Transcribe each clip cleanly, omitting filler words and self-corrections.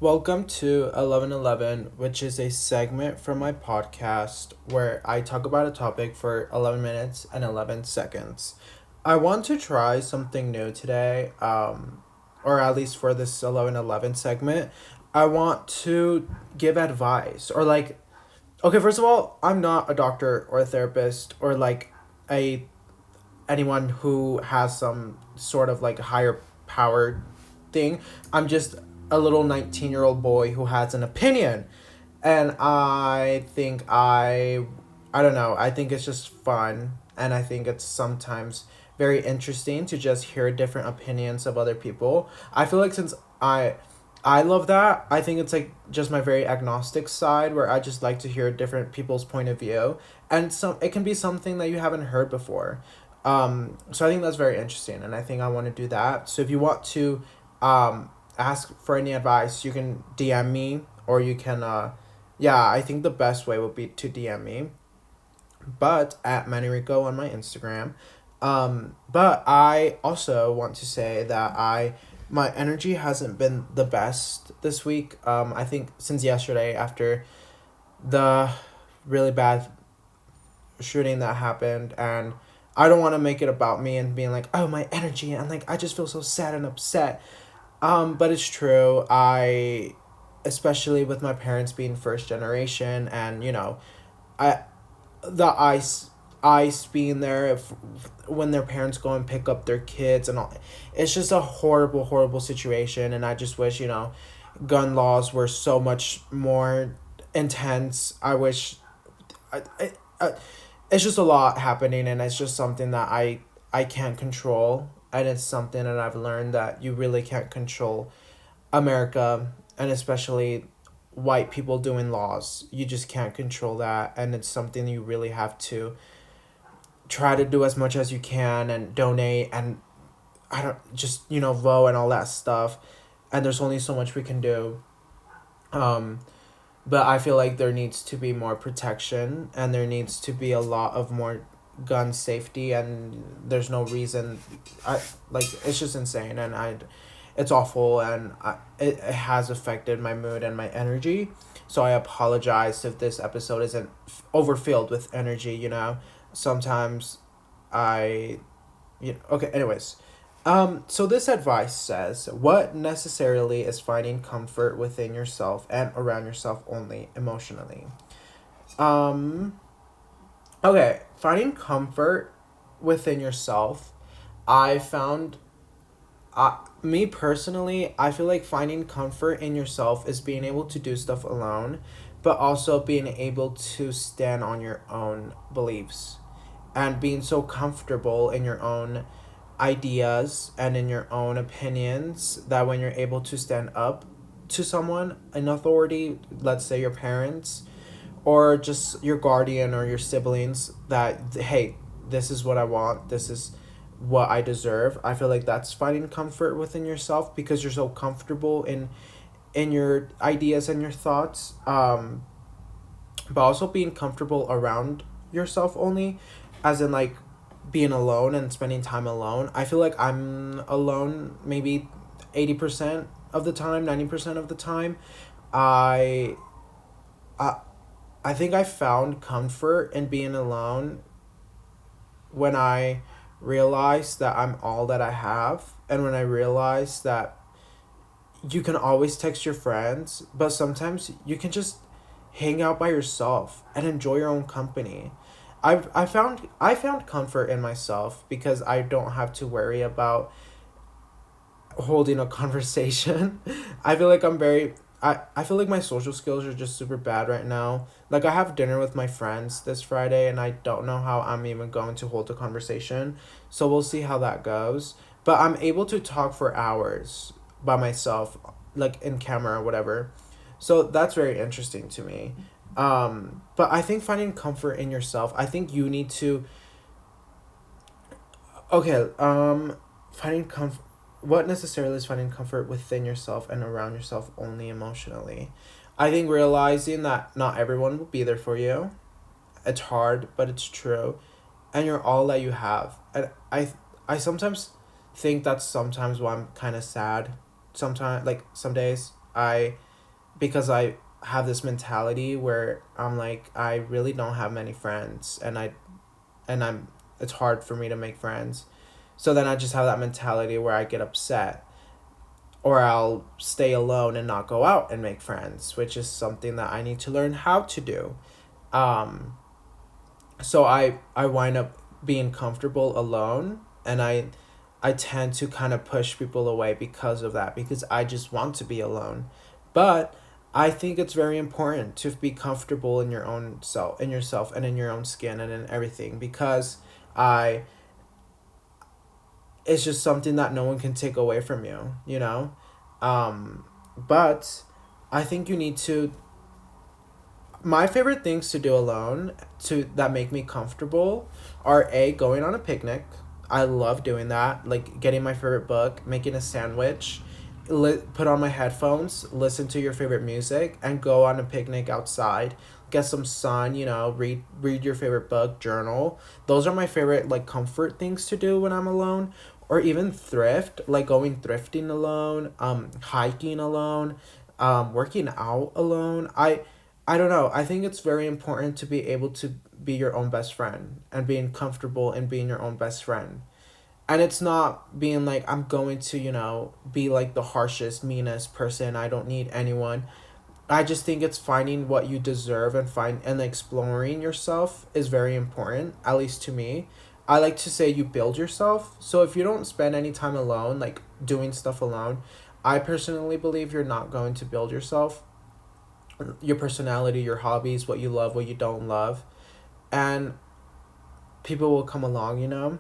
Welcome to 1111, which is a segment from my podcast where I talk about a topic for 11 minutes and 11 seconds. I want to try something new today, or at least for this 1111 segment. I want to give advice, or okay, first of all, I'm not a doctor or a therapist or a anyone who has some sort of higher power thing. I'm just a little 19-year-old boy who has an opinion. And I don't know, I think it's just fun, and I think it's sometimes very interesting to just hear different opinions of other people. I feel like since I love that. I think it's like just my very agnostic side where I just like to hear different people's point of view, and it can be something that you haven't heard before. So I think that's very interesting, and I think I want to do that. So if you want to ask for any advice, you can DM me, or you can yeah, I think the best way would be to DM me, but at Manirico on my Instagram. But I also want to say that my energy hasn't been the best this week. I think since yesterday after the really bad shooting that happened, and I don't want to make it about me and being like, oh, my energy, and I just feel so sad and upset. But it's true. I, especially with my parents being first generation, and I the ice being there when their parents go and pick up their kids and all. It's just a horrible situation, and I just wish gun laws were so much more intense. I wish I it's just a lot happening, and it's just something that I can't control, and it's something that I've learned that you really can't control America, and especially white people doing laws. You just can't control that, and it's something you really have to try to do as much as you can and donate, and I don't just vote and all that stuff. And there's only so much we can do. Um but I feel like there needs to be more protection, and there needs to be a lot of more gun safety, and there's no reason. It's just insane, and it's awful, and it has affected my mood and my energy. So I apologize if this episode isn't overfilled with energy. Sometimes I, okay. Anyways, so this advice says, what necessarily is finding comfort within yourself and around yourself only emotionally. Um, okay, finding comfort within yourself. I found Me personally, I feel like finding comfort in yourself is being able to do stuff alone, but also being able to stand on your own beliefs, and being so comfortable in your own ideas and in your own opinions that when you're able to stand up to someone in authority, let's say your parents or just your guardian or your siblings, that hey, this is what I want, this is what I deserve. I feel like that's finding comfort within yourself, because you're so comfortable in your ideas and your thoughts. But also being comfortable around yourself only, as in being alone and spending time alone. I feel like I'm alone maybe 80% of the time, 90% of the time. I I I think I found comfort in being alone when I realized that I'm all that I have, and when I realized that you can always text your friends, but sometimes you can just hang out by yourself and enjoy your own company. I found comfort in myself because I don't have to worry about holding a conversation. I feel like I feel like my social skills are just super bad right now. Like, I have dinner with my friends this Friday, and I don't know how I'm even going to hold a conversation. So we'll see how that goes. But I'm able to talk for hours by myself, like in camera or whatever. So that's very interesting to me. But I think finding comfort in yourself, I think you need to, okay, finding comfort, what necessarily is finding comfort within yourself and around yourself only emotionally. I think realizing that not everyone will be there for you. It's hard, but it's true, and you're all that you have. And I sometimes think that's sometimes why I'm kind of sad. Sometimes, like some days, I because I have this mentality where I'm like, I really don't have many friends, and I'm it's hard for me to make friends. So then I just have that mentality where I get upset, or I'll stay alone and not go out and make friends, which is something that I need to learn how to do. Um, so I wind up being comfortable alone, and I tend to kind of push people away because of that, because I just want to be alone. But I think it's very important to be comfortable in your own self, in yourself, and in your own skin, and in everything, because I it's just something that no one can take away from you, you know? But I think you need to my favorite things to do alone to that make me comfortable are a going on a picnic. I love doing that, like getting my favorite book, making a sandwich, put on my headphones, listen to your favorite music, and go on a picnic outside. Get some sun, read your favorite book, journal. Those are my favorite like comfort things to do when I'm alone. Or even thrift, like going thrifting alone, hiking alone, working out alone. I don't know. I think it's very important to be able to be your own best friend and being comfortable in being your own best friend. And it's not being like, I'm going to, be like the harshest, meanest person. I don't need anyone. I just think it's finding what you deserve, and exploring yourself is very important, at least to me. I like to say you build yourself. So if you don't spend any time alone, like doing stuff alone, I personally believe you're not going to build yourself, your personality, your hobbies, what you love, what you don't love, and people will come along.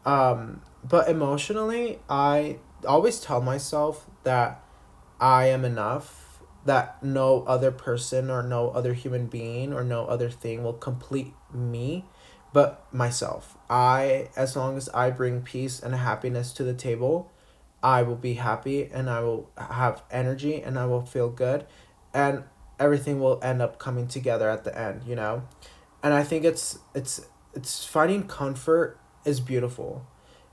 But emotionally, I always tell myself that I am enough, that no other person or no other human being or no other thing will complete me but myself. As long as I bring peace and happiness to the table, I will be happy, and I will have energy, and I will feel good, and everything will end up coming together at the end. And I think it's finding comfort is beautiful.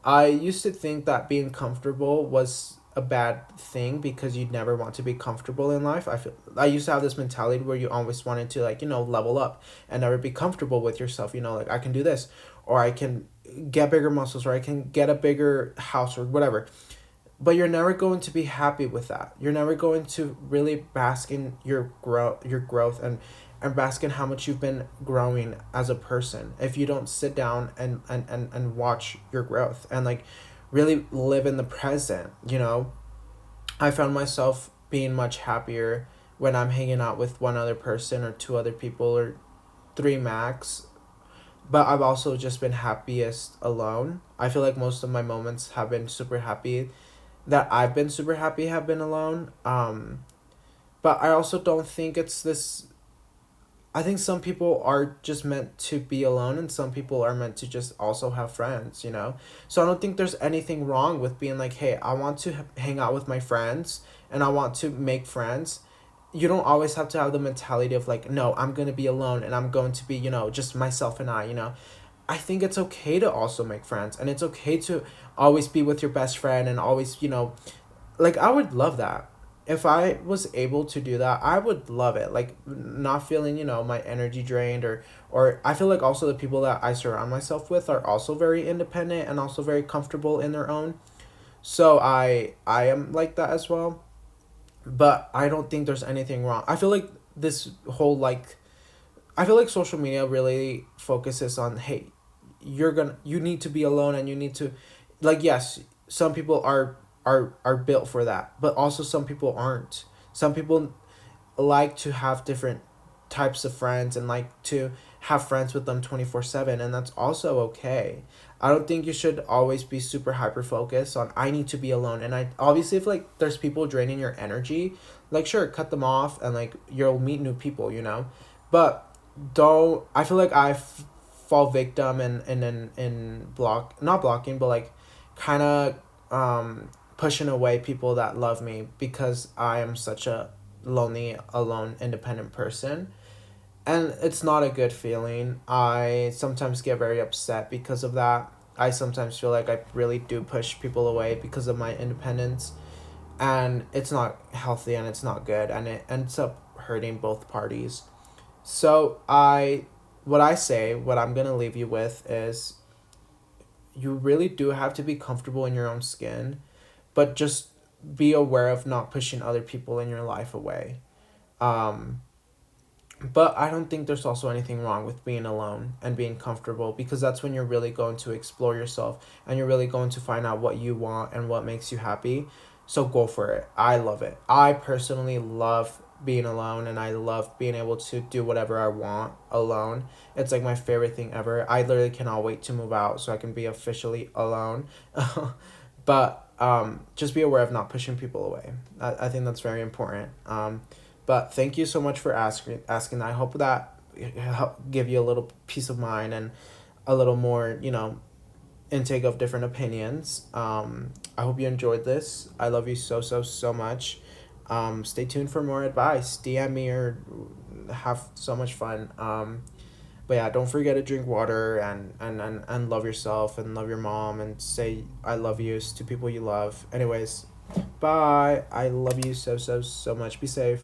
I used to think that being comfortable was a bad thing because you'd never want to be comfortable in life. I used to have this mentality where you always wanted to, like, level up and never be comfortable with yourself, like I can do this, or I can get bigger muscles, or I can get a bigger house, or whatever. But you're never going to be happy with that. You're never going to really bask in your growth, and bask in how much you've been growing as a person if you don't sit down and watch your growth, and like really live in the present. I found myself being much happier when I'm hanging out with one other person, or two other people, or three max. But I've also just been happiest alone. I feel like most of my moments have been super happy, that I've been super happy, have been alone. But I also don't think it's this. I think some people are just meant to be alone, and some people are meant to just also have friends. So I don't think there's anything wrong with being like, hey, I want to hang out with my friends, and I want to make friends. You don't always have to have the mentality of like, no, I'm going to be alone, and I'm going to be, just myself and I. I think it's okay to also make friends, and it's okay to always be with your best friend, and always, like, I would love that. If I was able to do that, I would love it. Like, not feeling, my energy drained, or I feel like also the people that I surround myself with are also very independent and also very comfortable in their own. So I am like that as well. But I don't think there's anything wrong. I feel like this whole like I feel like social media really focuses on, hey, you need to be alone, and you need to, like, yes, some people are built for that, but also some people aren't. Some people like to have different types of friends, and like to have friends with them 24/7, and that's also okay. I don't think you should always be super hyper focused on, I need to be alone. And I obviously, if like there's people draining your energy, like, sure, cut them off, and like you'll meet new people. But don't I feel like fall victim in block not blocking, but like kind of pushing away people that love me, because I am such a lonely, alone, independent person. And it's not a good feeling. I sometimes get very upset because of that. I sometimes feel like I really do push people away because of my independence. and it's not healthy and it's not good, and it ends up hurting both parties. So what I'm gonna leave you with is, you really do have to be comfortable in your own skin, but just be aware of not pushing other people in your life away. Um, but I don't think there's also anything wrong with being alone and being comfortable, because that's when you're really going to explore yourself and you're really going to find out what you want and what makes you happy. So go for it. I love it. I personally love being alone, and I love being able to do whatever I want alone. It's like my favorite thing ever. I literally cannot wait to move out so I can be officially alone. But just be aware of not pushing people away. I think that's very important. But thank you so much for asking. I hope that help give you a little peace of mind and a little more, intake of different opinions. I hope you enjoyed this. I love you so, so, so much. Stay tuned for more advice. DM me or have so much fun. But yeah, don't forget to drink water, and love yourself and love your mom, and say I love yous to people you love. Anyways, bye. I love you so, so, so much. Be safe.